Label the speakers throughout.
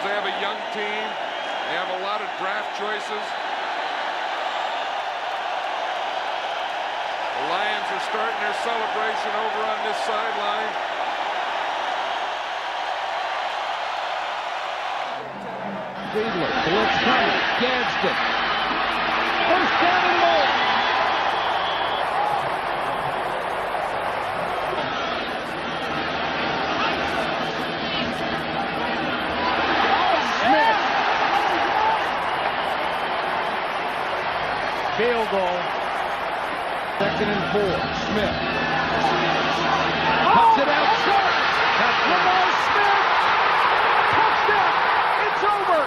Speaker 1: they have a young team. They have a lot of draft choices. The Lions are starting their celebration over on this sideline.
Speaker 2: Fiedler, blitz coming, Gadsden. First down and more. Smith. Field goal. 2nd and 4. Smith. Cuts it outside. Lamar Smith. Touchdown. It's over.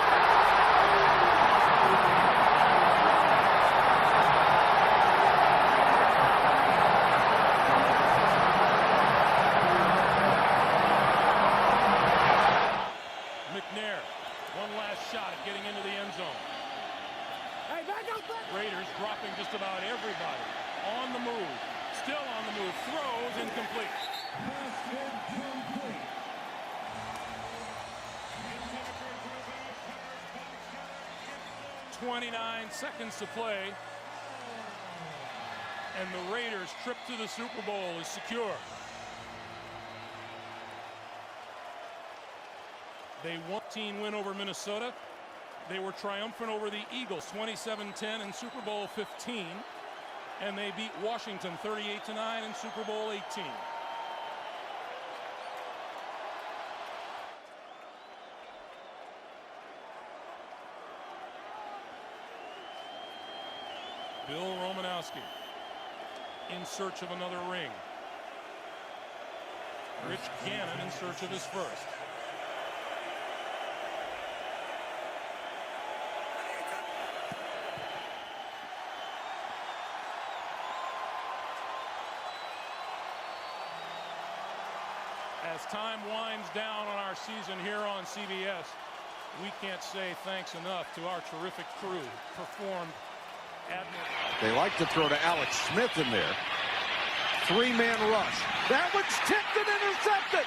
Speaker 3: McNair, one last shot at getting into the end zone. Hey, back up. Raiders dropping just about everybody. On the move. Still on the move. Throws incomplete. 29 seconds to play. And the Raiders' trip to the Super Bowl is secure. They won 18 win over Minnesota. They were triumphant over the Eagles 27-10 in Super Bowl 15. And they beat Washington 38-9 in Super Bowl 18. Bill Romanowski in search of another ring. Rich Gannon in search of his first. As time winds down on our season here on CBS, we can't say thanks enough to our terrific crew. Performed admirably.
Speaker 4: They like to throw to Alex Smith in there. 3-man rush. That one's tipped and intercepted.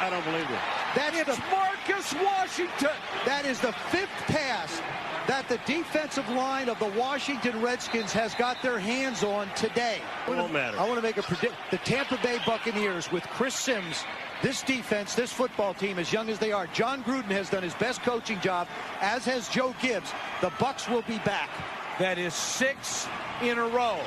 Speaker 5: I don't believe it.
Speaker 4: That's Marcus Washington.
Speaker 6: That is the 5th pass that the defensive line of the Washington Redskins has got their hands on today.
Speaker 5: It won't matter.
Speaker 6: I want to make a prediction. The Tampa Bay Buccaneers with Chris Sims, this defense, this football team, as young as they are, John Gruden has done his best coaching job, as has Joe Gibbs. The Bucs will be back.
Speaker 4: That is 6 in a row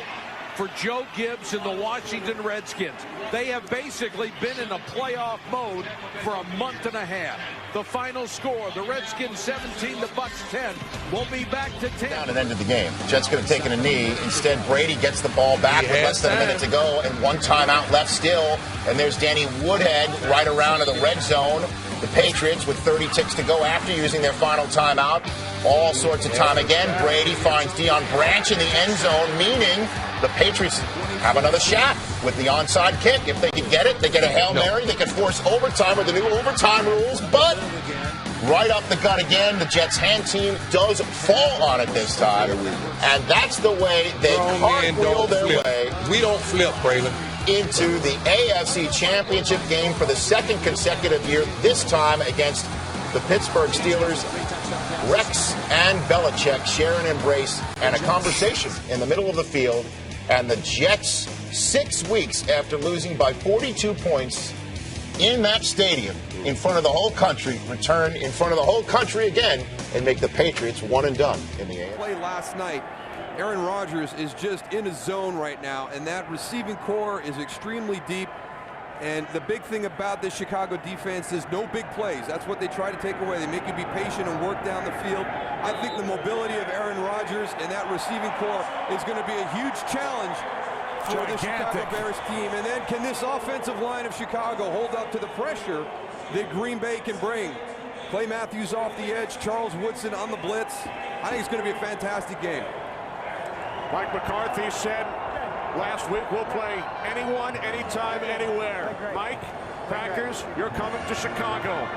Speaker 4: for Joe Gibbs and the Washington Redskins. They have basically been in a playoff mode for a month and a half. The final score, the Redskins 17, the Bucs 10. We'll be back to 10.
Speaker 7: Down at end of the game. Jets could have taken a knee. Instead, Brady gets the ball back with less than a minute to go and one timeout left still. And there's Danny Woodhead right around to the red zone. The Patriots with 30 ticks to go after using their final timeout. All sorts of time again. Brady finds Deion Branch in the end zone, meaning the Patriots have another shot with the onside kick. If they could get it, they get a Hail Mary. They could force overtime with the new overtime rules. But right up the gut again, the Jets hand team does fall on it this time. And that's the way they cartwheel their way.
Speaker 1: We don't flip, Braylon.
Speaker 7: Into the AFC Championship game for the 2nd consecutive year, this time against the Pittsburgh Steelers. Rex and Belichick share an embrace and a conversation in the middle of the field. And the Jets, 6 weeks after losing by 42 points in that stadium in front of the whole country, return in front of the whole country again and make the Patriots one and done in the AFC.
Speaker 8: Play last night. Aaron Rodgers is just in his zone right now, and that receiving core is extremely deep. And the big thing about this Chicago defense is no big plays. That's what they try to take away. They make you be patient and work down the field. I think the mobility of Aaron Rodgers and that receiving core is going to be a huge challenge for the Chicago Bears team. And then can this offensive line of Chicago hold up to the pressure that Green Bay can bring? Clay Matthews off the edge, Charles Woodson on the blitz. I think it's going to be a fantastic game.
Speaker 5: Mike McCarthy said last week we'll play anyone, anytime, anywhere. Mike, Packers, you're coming to Chicago.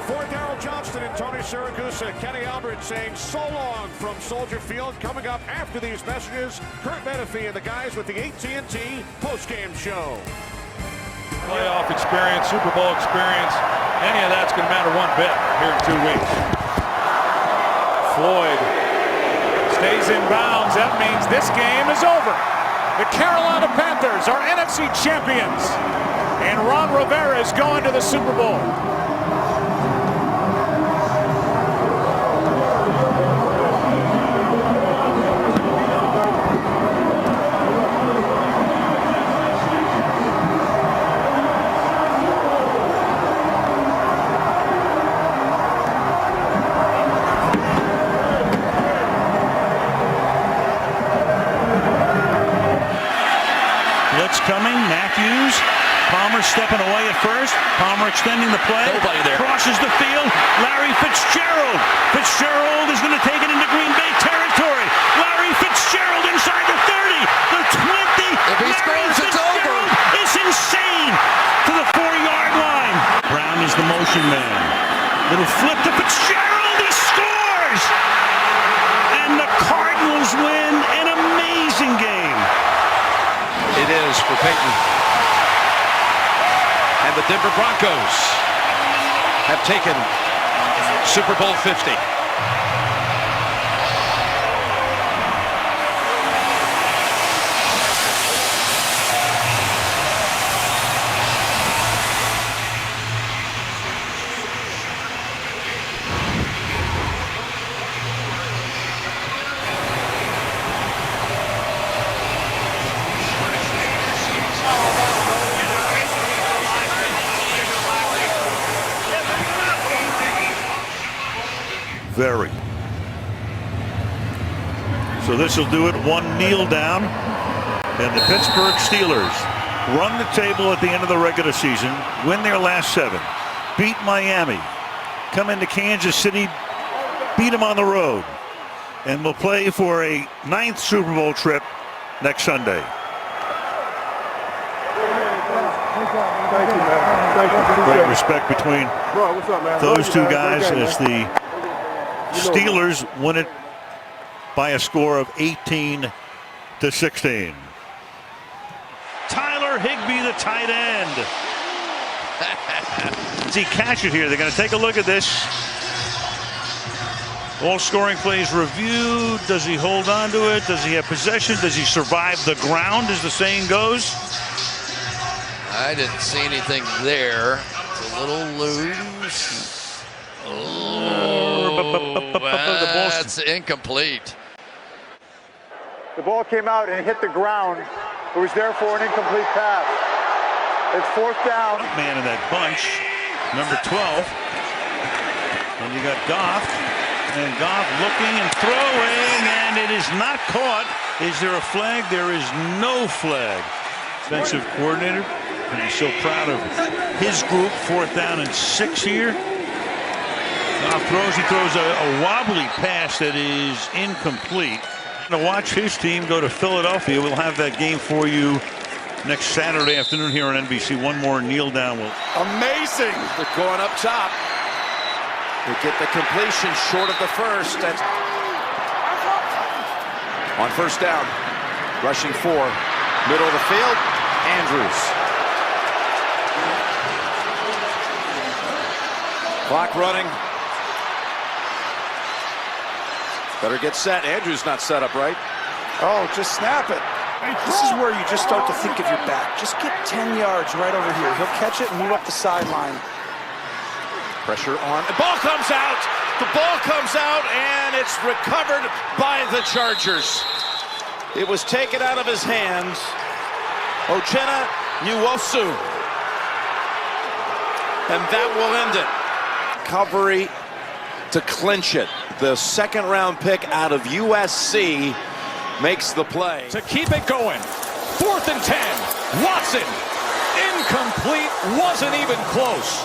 Speaker 5: For Darryl Johnston and Tony Siragusa, Kenny Albert saying so long from Soldier Field. Coming up after these messages, Kurt Menefee and the guys with the AT&T postgame show.
Speaker 1: Playoff experience, Super Bowl experience. any of that's going to matter one bit here in 2 weeks. Floyd stays in bounds. That means this game is over. The Carolina Panthers are NFC champions, and Ron Rivera is going to the Super Bowl.
Speaker 9: Coming, Matthews, Palmer stepping away at first, Palmer extending the play, nobody there, crosses the field, Larry Fitzgerald is going to take it into Green Bay territory, Larry Fitzgerald inside the 30, the 20, if he scores, it's over. It's insane to the 4-yard line. Brown is the motion man, little flip to Fitzgerald, he scores, and the Cardinals win an amazing game.
Speaker 4: It is for Peyton. And the Denver Broncos have taken Super Bowl 50.
Speaker 9: Very. So this will do it. One kneel down, and the Pittsburgh Steelers run the table at the end of the regular season, win their last 7, beat Miami, come into Kansas City, beat them on the road, and will play for a 9th Super Bowl trip next Sunday.
Speaker 10: Thank you, man. Thank you.
Speaker 9: Great respect between those two guys as the Steelers win it by a score of 18-16. Tyler Higbee, the tight end. Does he catch it here? They're going to take a look at this. All scoring plays reviewed. Does he hold on to it? Does he have possession? Does he survive the ground, as the saying goes?
Speaker 11: I didn't see anything there. It's a little loose. That's incomplete.
Speaker 10: The ball came out and hit the ground. It was therefore an incomplete pass. It's 4th down.
Speaker 9: Man in that bunch, number 12. And you got Goff. And Goff looking and throwing, and it is not caught. Is there a flag? There is no flag. Defensive coordinator. And he's so proud of his group. 4th down and 6 here. Goff throws. He throws a wobbly pass that is incomplete. To watch his team go to Philadelphia. We'll have that game for you next Saturday afternoon here on NBC. One more kneel down.
Speaker 4: Amazing. They're going up top. They get the completion short of the first. That's on 1st down. Rushing 4. Middle of the field. Andrews. Clock running. Better get set. Andrews not set up right.
Speaker 10: Oh, just snap it. This is where you just start to think of your back. Just get 10 yards right over here. He'll catch it and move up the sideline.
Speaker 4: Pressure on. The ball comes out. The ball comes out, and it's recovered by the Chargers. It was taken out of his hands. Uchenna Nwosu. And that will end it. Recovery to clinch it. The 2nd-round pick out of USC makes the play.
Speaker 1: To keep it going. 4th and 10. Watson. Incomplete. Wasn't even close.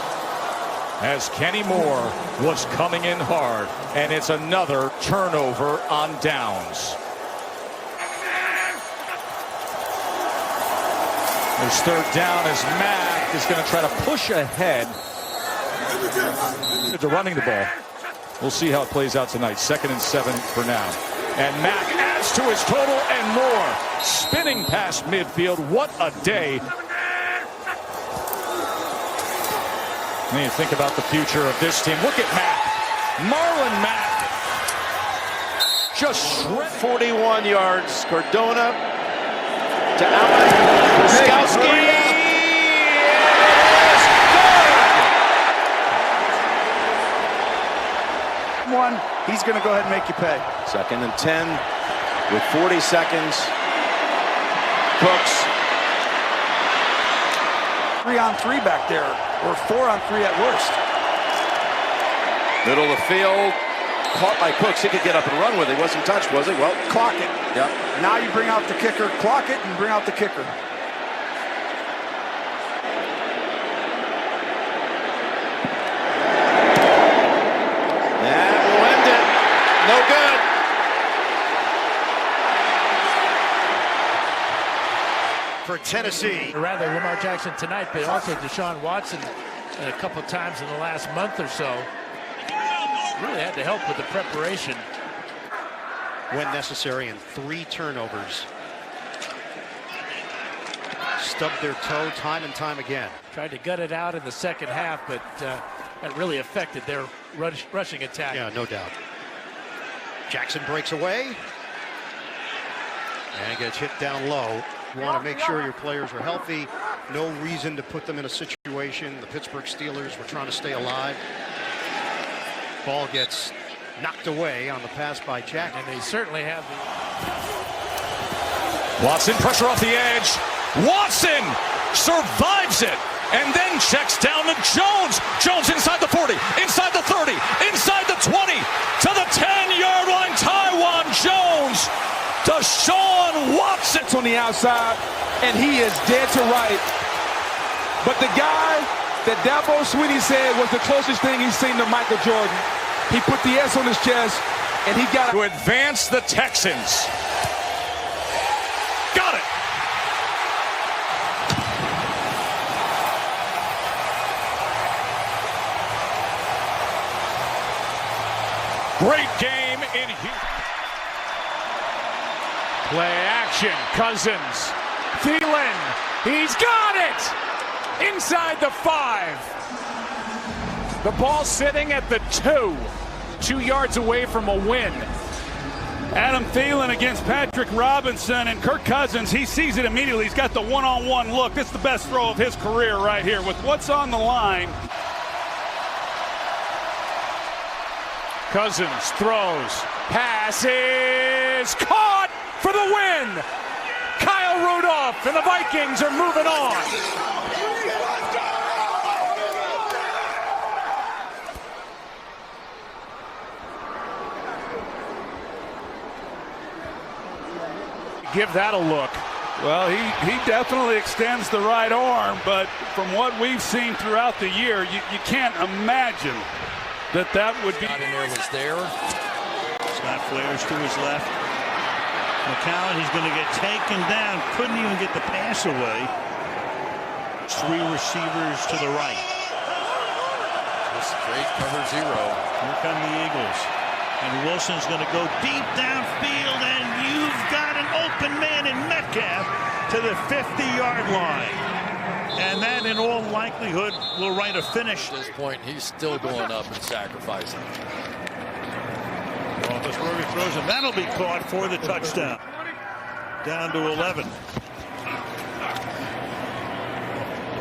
Speaker 1: As Kenny Moore was coming in hard. And it's another turnover on downs. His 3rd down as Mack is going to try to push ahead. To running the ball. We'll see how it plays out tonight. 2nd and 7 for now. And Mack adds to his total and more. Spinning past midfield. What a day. When you think about the future of this team, look at Mack. Marlon Mack. Just shredded.
Speaker 2: 41 yards. Cardona to Allen. Gostkowski.
Speaker 10: One, he's going to go ahead and make you pay.
Speaker 2: 2nd and 10 with 40 seconds. Cooks.
Speaker 10: 3-on-3 back there, or 4-on-3 at worst.
Speaker 2: Middle of the field. Caught by Cooks. He could get up and run with it. He wasn't touched, was he? Well,
Speaker 10: Clock it.
Speaker 2: yep.
Speaker 10: Now you bring out the kicker. Clock it and bring out the kicker.
Speaker 2: That will end it. No good.
Speaker 6: For Tennessee.
Speaker 12: Rather Lamar Jackson tonight, but also Deshaun Watson a couple of times in the last month or so. Really had to help with the preparation.
Speaker 6: When necessary, and 3 turnovers. Stubbed their toe time and time again.
Speaker 12: Tried to gut it out in the second half, but that really affected their rushing attack.
Speaker 6: Yeah, no doubt. Jackson breaks away and gets hit down low. You want to make sure your players are healthy. No reason to put them in a situation. The Pittsburgh Steelers were trying to stay alive. Ball gets knocked away on the pass by Jackson.
Speaker 12: And they certainly have the...
Speaker 1: Watson, pressure off the edge. Watson survives it and then checks down to Jones. Jones inside the 40, inside the 30, inside the 20, to the 10-yard line. Taiwan Jones. Deshaun Watson
Speaker 13: on the outside, and he is dead to right. But the guy that Dabo Swinney said was the closest thing he's seen to Michael Jordan. He put the S on his chest, and he got
Speaker 1: to advance the Texans. Got it. Great game in Houston.
Speaker 14: Play action. Cousins. Thielen. He's got it! Inside the 5. The ball sitting at the 2. 2 yards away from a win. Adam Thielen against Patrick Robinson, and Kirk Cousins, he sees it immediately. He's got the one-on-one look. This is the best throw of his career right here with what's on the line. Cousins throws. Pass is caught for the win. Kyle Rudolph and the Vikings are moving on. Give that a look. Well, he definitely extends the right arm, but from what we've seen throughout the year, you can't imagine that would be.
Speaker 11: Not in there was there.
Speaker 9: Scott flares to his left. McCown, he's going to get taken down. Couldn't even get the pass away. 3 receivers to the right.
Speaker 11: Just straight cover 0.
Speaker 9: Here come the Eagles. And Wilson's going to go deep downfield, and you've got an open man in Metcalf to the 50-yard line. And that, in all likelihood, will write a finish.
Speaker 11: At this point, he's still going up and sacrificing.
Speaker 9: Roethlisberger throws, and that'll be caught for the touchdown. Down to 11.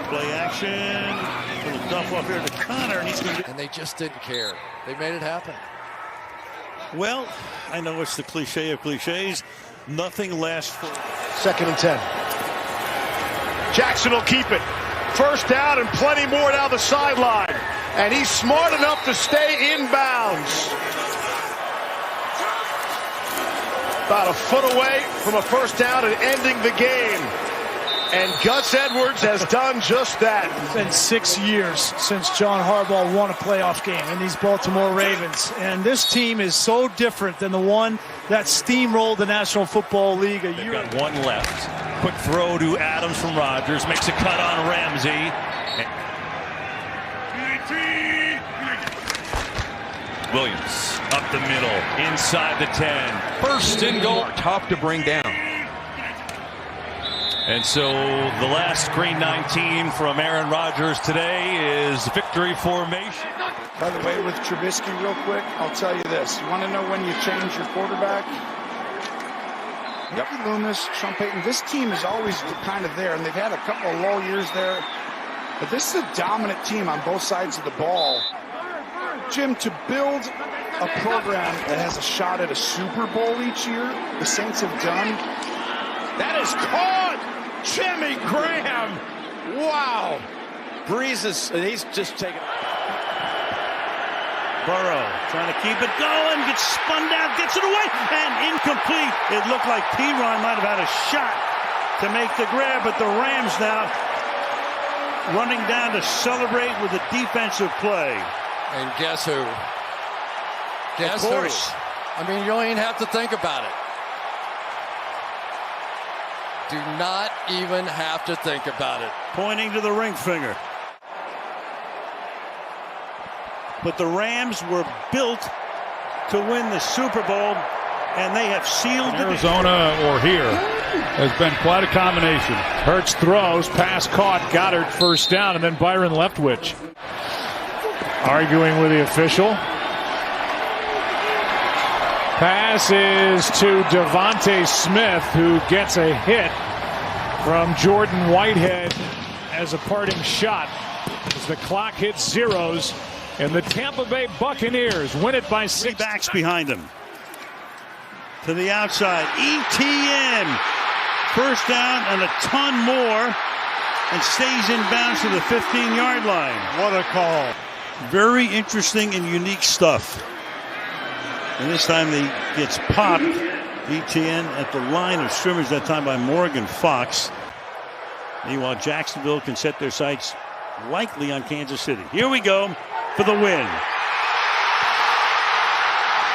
Speaker 9: Play action. Little dump off here to Connor, and he's going to.
Speaker 11: And they just didn't care. They made it happen.
Speaker 9: Well, I know it's the cliche of cliches. Nothing lasts for.
Speaker 6: 2nd and 10.
Speaker 14: Jackson will keep it. First down and plenty more down the sideline. And he's smart enough to stay inbounds. About a foot away from a first down and ending the game. And Gus Edwards has done just that.
Speaker 15: It's been 6 years since John Harbaugh won a playoff game in these Baltimore Ravens. And this team is so different than the one that steamrolled the National Football League a year ago.
Speaker 1: Got one left. Quick throw to Adams from Rodgers. Makes a cut on Ramsey. Williams up the middle. Inside the 10. First and goal.
Speaker 8: Tough to bring down.
Speaker 1: And so the last Green 19 from Aaron Rodgers today is victory formation.
Speaker 10: By the way, with Trubisky, real quick, I'll tell you this. You want to know when you change your quarterback? Mickey Loomis, Sean Payton, this team is always kind of there, and they've had a couple of low years there. But this is a dominant team on both sides of the ball. Jim, to build a program that has a shot at a Super Bowl each year, the Saints have done.
Speaker 4: That is caught! Jimmy Graham! Wow! Breeze he's just taking...
Speaker 9: Burrow trying to keep it going, gets spun down, gets it away, and incomplete. It looked like P-Ron might have had a shot to make the grab, but the Rams now running down to celebrate with a defensive play.
Speaker 11: And guess who? Guess
Speaker 9: of course.
Speaker 11: who? I mean, you don't even have to think about it. Do not even have to think about it.
Speaker 9: Pointing to the ring finger. But the Rams were built to win the Super Bowl, and they have sealed
Speaker 14: Arizona or here has been quite a combination. Hurts throws, pass caught, Goddard first down, and then Byron Leftwich arguing with the official. Pass is to Devontae Smith, who gets a hit from Jordan Whitehead as a parting shot as the clock hits zeros. And the Tampa Bay Buccaneers win it by 6.
Speaker 9: Backs behind him. To the outside. ETN. First down and a ton more. And stays in bounds to the 15-yard line.
Speaker 14: What a call.
Speaker 9: Very interesting and unique stuff. And this time he gets popped. ETN at the line of scrimmage, that time by Morgan Fox. Meanwhile, Jacksonville can set their sights likely on Kansas City. Here we go for the win.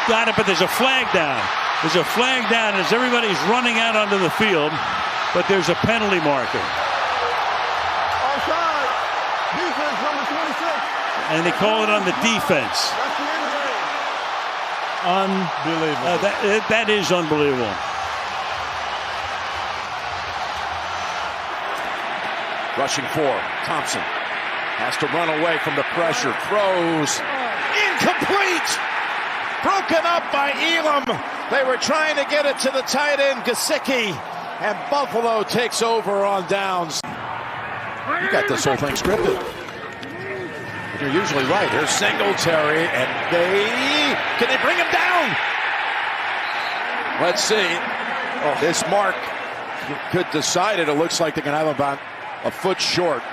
Speaker 9: Got it, but there's a flag down. There's a flag down as everybody's running out onto the field, but there's a penalty marker.
Speaker 16: Offside. Defense number 26.
Speaker 9: And they call it on the defense.
Speaker 14: Unbelievable.
Speaker 9: That is unbelievable.
Speaker 4: Rushing for Thompson. Has to run away from the pressure. Throws. Incomplete! Broken up by Elam. They were trying to get it to the tight end, Gesicki. And Buffalo takes over on downs. You got this whole thing scripted. You're usually right. Here's Singletary, and can they bring him down? Let's see. Oh, this mark could decide it. It looks like they can have about a foot short.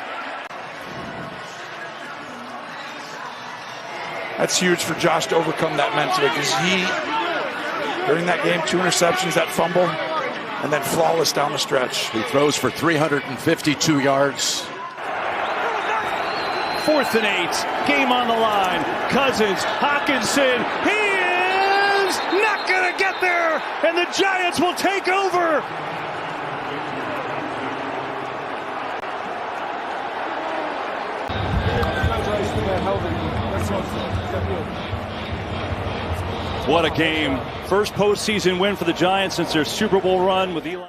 Speaker 10: That's huge for Josh to overcome that mentally, because during that game, 2 interceptions, that fumble, and then flawless down the stretch.
Speaker 4: He throws for 352 yards.
Speaker 1: 4th and 8. Game on the line. Cousins, Hockenson. He is not going to get there, and the Giants will take over. What a game. First postseason win for the Giants since their Super Bowl run with Eli.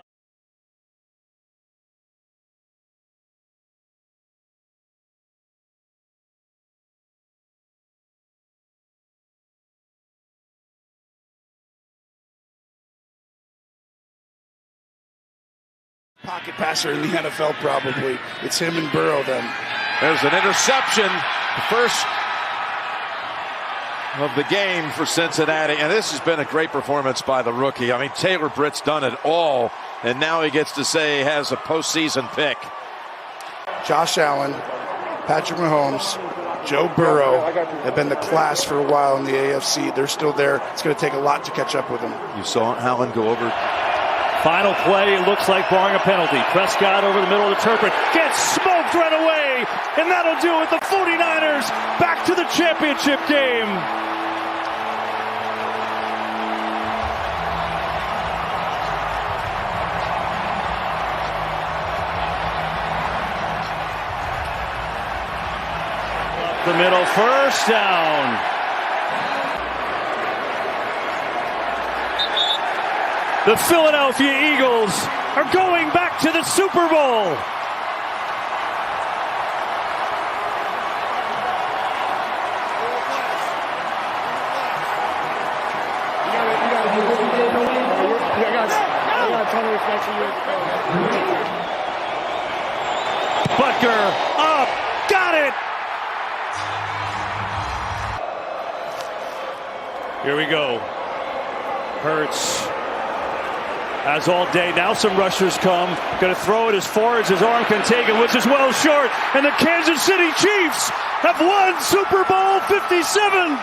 Speaker 10: Pocket passer in the NFL, probably. It's him and Burrow then.
Speaker 4: There's an interception. The first of the game for Cincinnati. And this has been a great performance by the rookie. I mean, Taylor Britt's done it all. And now he gets to say he has a postseason pick.
Speaker 10: Josh Allen, Patrick Mahomes, Joe Burrow have been the class for a while in the AFC. They're still there. It's going to take a lot to catch up with them.
Speaker 4: You saw Allen go over.
Speaker 1: Final play, looks like barring a penalty. Prescott over the middle of the turret, gets smoked right away, and that'll do it. The 49ers back to the championship game. Up the middle, first down. The Philadelphia Eagles
Speaker 17: are going back to the Super Bowl. Butker up, got it. Here we go. Hurts has all day. Now some rushers come. Going to throw it as far as his arm can take it, which is well short. And the Kansas City Chiefs have won Super Bowl 57.